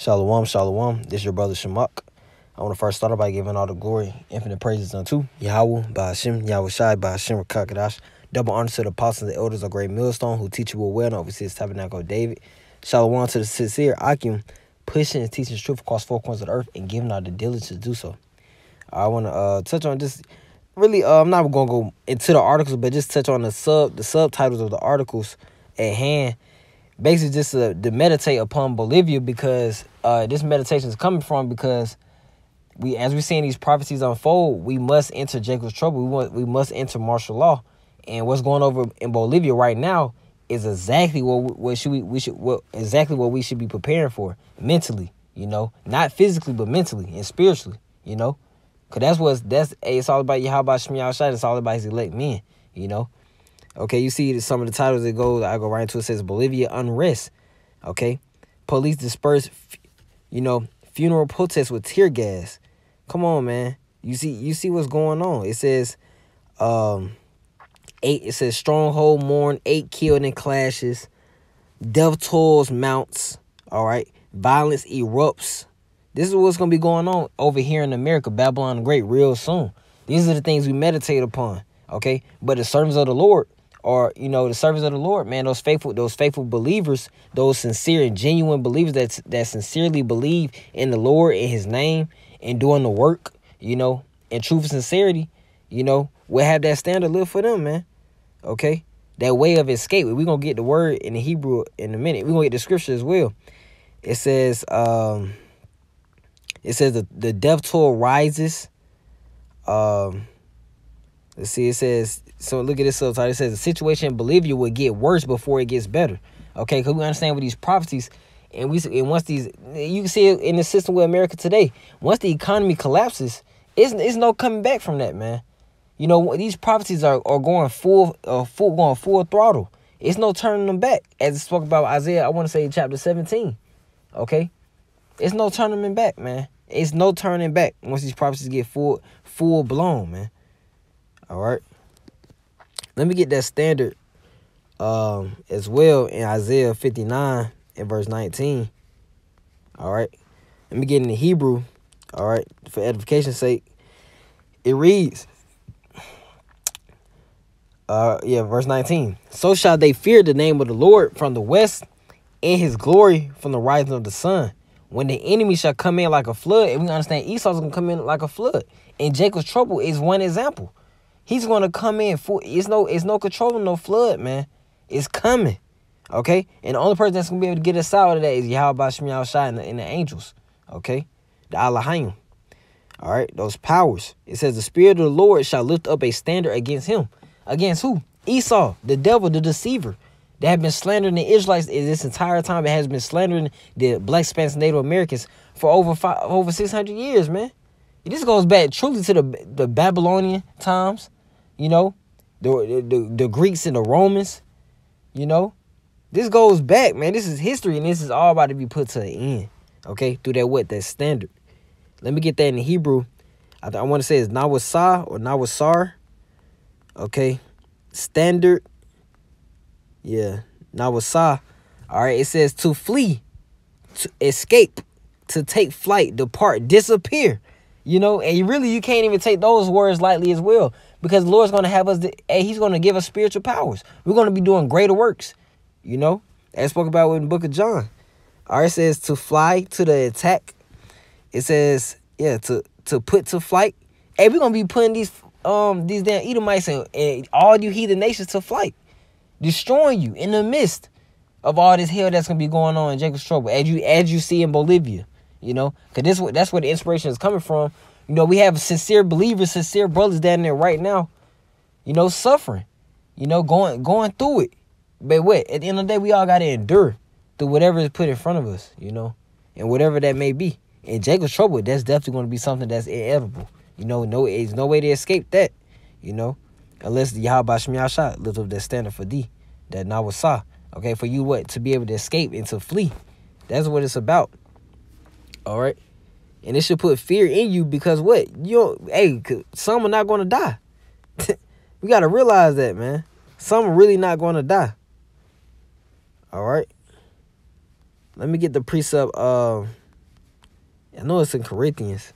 Shalom, shalom. This is your brother Shamak. I want to first start off by giving all the glory, infinite praises unto Yahweh, Ba'ashem, Yahweh Shai, Ba'ashem, Rakakadash. Double honor to the apostles and the elders of Great Millstone who teach you well and oversee his tabernacle of David. Shalom to the sincere Akim, pushing and teaching truth across four corners of the earth and giving out the diligence to do so. I want to touch on just really, I'm not going to go into the articles, but just touch on the subtitles of the articles at hand. Basically, just to meditate upon Bolivia, because this meditation is coming from because as we're seeing these prophecies unfold, we must enter Jacob's trouble. We must enter martial law, and what's going over in Bolivia right now is exactly what we should be preparing for mentally. Not physically, but mentally and spiritually. Because it's all about Yahweh Shemiah Shai. It's all about his elect men. Okay, you see some of the titles that I go right into. It says Bolivia unrest. Okay, police disperse, funeral protests with tear gas. Come on, man. You see what's going on. It says, stronghold mourn, 8 killed in clashes. Death tolls mounts. All right, violence erupts. This is what's gonna be going on over here in America, Babylon the Great, real soon. These are the things we meditate upon. Okay, but the servants of the Lord. Or, the servants of the Lord, man, those faithful believers, those sincere and genuine believers that sincerely believe in the Lord, in his name, and doing the work, in truth and sincerity, we'll have that standard live for them, man. Okay? That way of escape. We're going to get the word in the Hebrew in a minute. We're going to get the scripture as well. It says, the death toll rises. Let's see, it says, so look at this subtitle. It says the situation in Bolivia will get worse before it gets better. Okay, because we understand with these prophecies, and once these, you can see it in the system with America today. Once the economy collapses, it's no coming back from that, man. These prophecies are going full throttle. It's no turning them back. As it spoke about Isaiah, I want to say chapter 17. Okay, it's no turning them back, man. It's no turning back once these prophecies get full blown, man. All right. Let me get that standard as well in Isaiah 59 and verse 19. All right. Let me get in the Hebrew. All right. For edification's sake. It reads, verse 19. So shall they fear the name of the Lord from the west, and his glory from the rising of the sun. When the enemy shall come in like a flood, and we understand Esau's going to come in like a flood. And Jacob's trouble is one example. He's going to come in full. It's no controlling no flood, man. It's coming. Okay? And the only person that's going to be able to get us out of that is Yahweh Shemiah Shai and the angels. Okay? The Allahayim. All right? Those powers. It says the Spirit of the Lord shall lift up a standard against him. Against who? Esau, the devil, the deceiver. That have been slandering the Israelites this entire time. It has been slandering the Black, Spanish, Native Americans for over 600 years, man. This goes back truly to the Babylonian times. The Greeks and the Romans, this goes back, man. This is history, and this is all about to be put to an end, okay, through that standard. Let me get that in the Hebrew. I want to say it's Nawasah or Nawasar, okay, standard, Nawasah. All right, it says to flee, to escape, to take flight, depart, disappear, and you can't even take those words lightly as well. Because the Lord's going to have us, he's going to give us spiritual powers. We're going to be doing greater works, as I spoke about in the book of John. All right, it says to fly to the attack. It says, to put to flight. Hey, we're going to be putting these damn Edomites and all you heathen nations to flight. Destroying you in the midst of all this hell that's going to be going on in Jacob's trouble. As you see in Bolivia, because that's where the inspiration is coming from. We have sincere believers, sincere brothers down there right now, suffering, going through it. But at the end of the day, we all got to endure through whatever is put in front of us, and whatever that may be. In Jacob's trouble, that's definitely going to be something that's inevitable. There's no way to escape that, unless the Yahweh Shemiah Shai lifts up that standard for thee, that Nawasah, okay, for you to be able to escape and to flee. That's what it's about. All right. And it should put fear in you because some are not going to die. We got to realize that, man. Some are really not going to die. All right. Let me get the precept I know it's in Corinthians.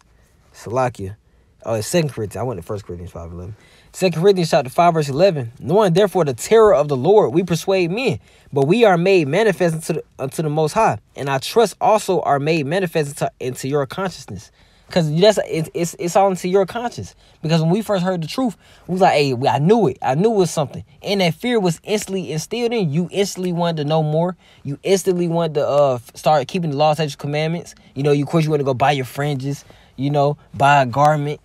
Salakia. Oh, it's 2 Corinthians. I went to 1 Corinthians 5:11. 2 Corinthians chapter 5, verse 11. Knowing therefore the terror of the Lord, we persuade men, but we are made manifest unto the Most High, and I trust also are made manifest into your consciousness. Because it's all into your conscience. Because when we first heard the truth, we was like, hey, I knew it. I knew it was something. And that fear was instantly instilled in you. Instantly wanted to know more. You instantly wanted to start keeping the law, statutes, commandments. You know, of course, you want to go buy your fringes. You know, buy a garment.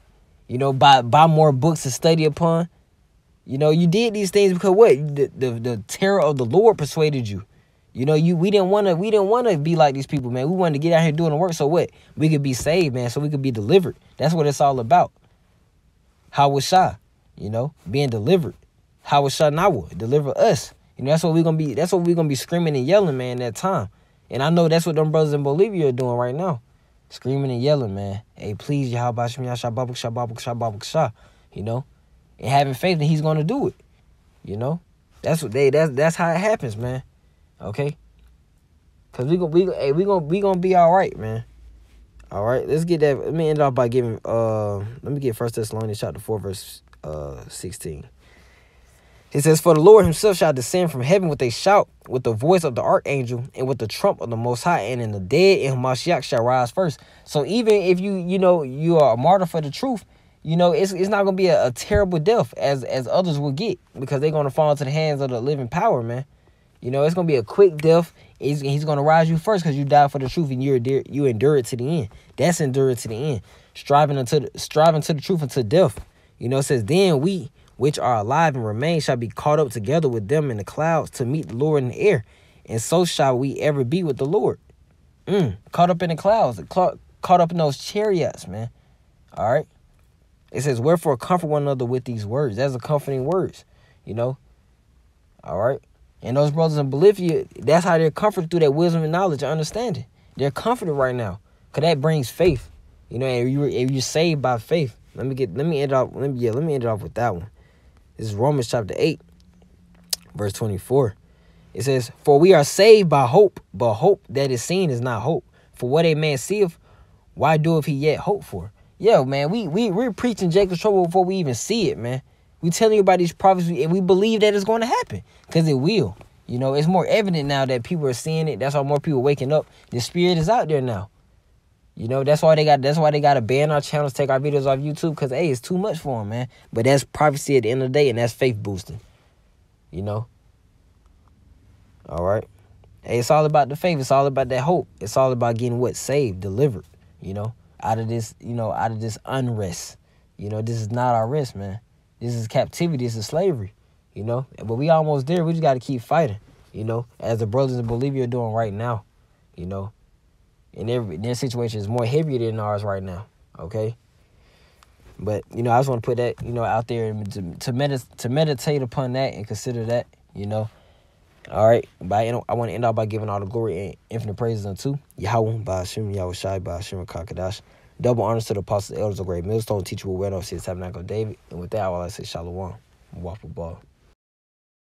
You know, buy more books to study upon. You know, you did these things because what? The terror of the Lord persuaded you. You know, we didn't want to be like these people, man. We wanted to get out here doing the work so what? We could be saved, man, so we could be delivered. That's what it's all about. How was Shah, you know, being delivered. How was Shah Nawa, deliver us. You know, that's what we're gonna be screaming and yelling, man, that time. And I know that's what them brothers in Bolivia are doing right now. Screaming and yelling, man. Hey, please, Yahweh Shem Yashah Babuk Shah Babuk Shah Babuk Shah. You know? And having faith that he's gonna do it. You know? That's how it happens, man. Okay, cause we gonna be all right, man. All right, let's get that. Let me end off by giving. Let me get 1 Thessalonians chapter 4, verse 16. It says, "For the Lord himself shall descend from heaven with a shout, with the voice of the archangel, and with the trump of the Most High, and in the dead in Mashiach shall rise first." So even if you are a martyr for the truth, you know it's not gonna be a terrible death as others will get, because they're gonna fall into the hands of the living power, man. You know, it's going to be a quick death. He's going to rise you first because you died for the truth and you endure it to the end. That's endurance to the end. Striving to the truth until death. You know, it says, "Then we, which are alive and remain, shall be caught up together with them in the clouds to meet the Lord in the air. And so shall we ever be with the Lord." Caught up in the clouds. Caught up in those chariots, man. All right. It says, "Wherefore comfort one another with these words." That's a comforting words, you know. All right. And those brothers in Bolivia, that's how they're comforted through that wisdom and knowledge and understanding. They're comforted right now, cause that brings faith. You know, and you're saved by faith. Let me end it off with that one. This is Romans chapter 8, verse 24. It says, "For we are saved by hope, but hope that is seen is not hope. For what a man seeth, why doeth he yet hope for?" Yeah, man, we're preaching Jacob's trouble before we even see it, man. We telling you about these prophecies, and we believe that it's going to happen, because it will. You know, it's more evident now that people are seeing it. That's why more people are waking up. The spirit is out there now. You know, that's why they got to ban our channels, take our videos off YouTube, because hey, it's too much for them, man. But that's prophecy at the end of the day, and that's faith boosting. You know. All right. Hey, it's all about the faith. It's all about that hope. It's all about getting what? Saved, delivered. You know, out of this unrest. You know, this is not our rest, man. This is captivity. This is slavery, you know. But we almost there. We just got to keep fighting, you know, as the brothers in Bolivia are doing right now, you know. And their situation is more heavier than ours right now, okay? But, you know, I just want to put that, you know, out there to meditate upon that and consider that, you know. All right. But I want to end off by giving all the glory and infinite praises unto Yahweh, Ba'ashem, Yahweh Shai, Ba'ashem, Kakadash. Double honors to the apostles, elders of great millstone, teacher with well of Tabernacle David. And with that, I will say Shalom. Waffle ball.